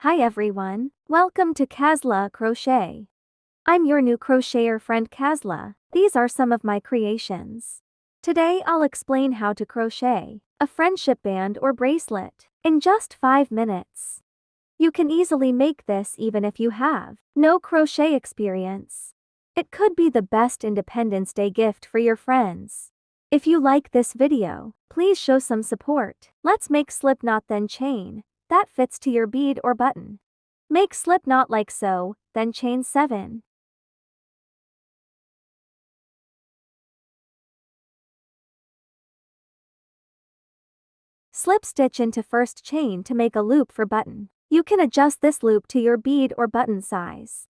Hi everyone, welcome to QazLa Crochet. I'm your new crocheter friend QazLa. These are some of my creations. Today I'll explain how to crochet a friendship band or bracelet in just 5 minutes. You can easily make this even if you have no crochet experience. It could be the best Independence Day gift for your friends. If you like this video, please show some support. Let's make slip knot then chain that fits to your bead or button. Make slip knot like so, then chain 7. Slip stitch into first chain to make a loop for button. You can adjust this loop to your bead or button size.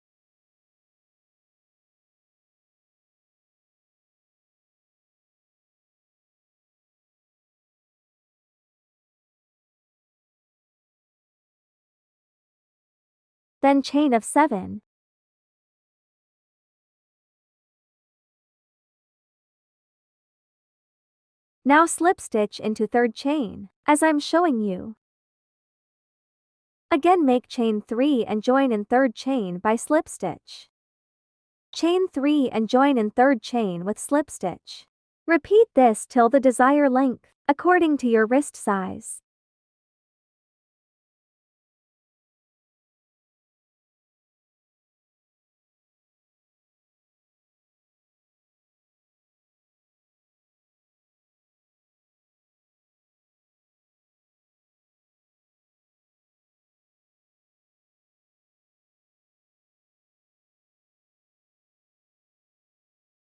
Then chain of 7. Now slip stitch into third chain, as I'm showing you. Again make chain 3 and join in third chain by slip stitch. Chain 3 and join in third chain with slip stitch. Repeat this till the desired length, according to your wrist size.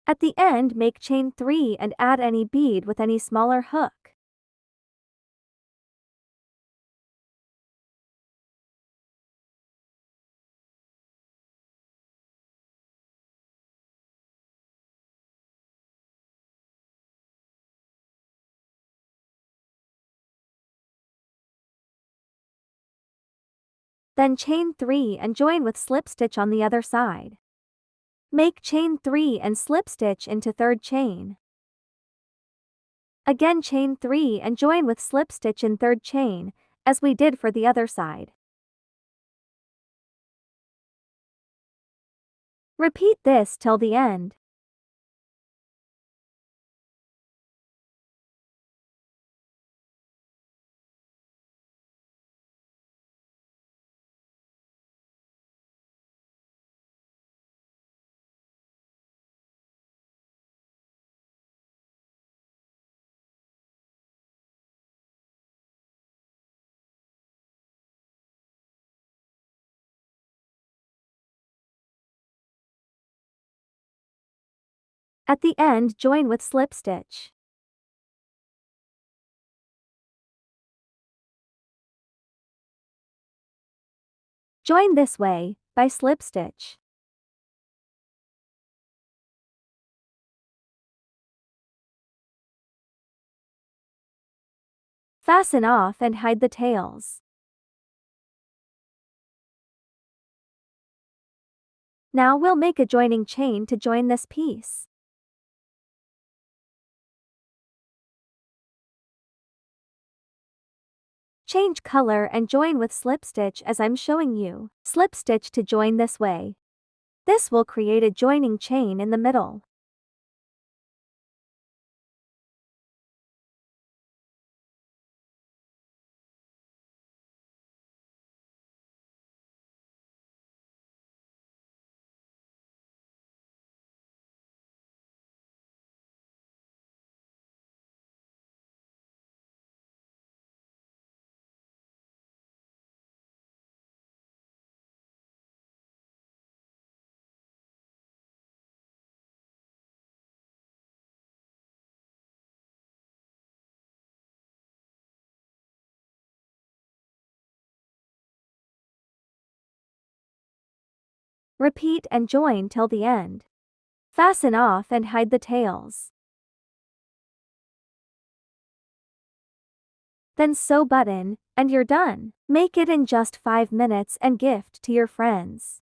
At the end make chain 3 and add any bead with any smaller hook. Then chain 3 and join with slip stitch on the other side. Make chain 3 and slip stitch into third chain. Again chain 3 and join with slip stitch in third chain, as we did for the other side. Repeat this till the end. At the end join with slip stitch. Join this way, by slip stitch. Fasten off and hide the tails. Now we'll make a joining chain to join this piece. Change color and join with slip stitch as I'm showing you. Slip stitch to join this way. This will create a joining chain in the middle. Repeat and join till the end. Fasten off and hide the tails. Then sew button, and you're done. Make it in just 5 minutes and gift to your friends.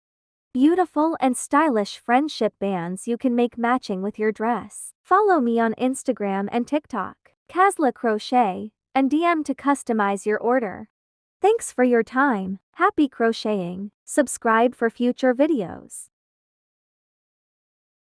Beautiful and stylish friendship bands you can make matching with your dress. Follow me on Instagram and TikTok, QazLa Crochet, and DM to customize your order. Thanks for your time. Happy crocheting. Subscribe for future videos.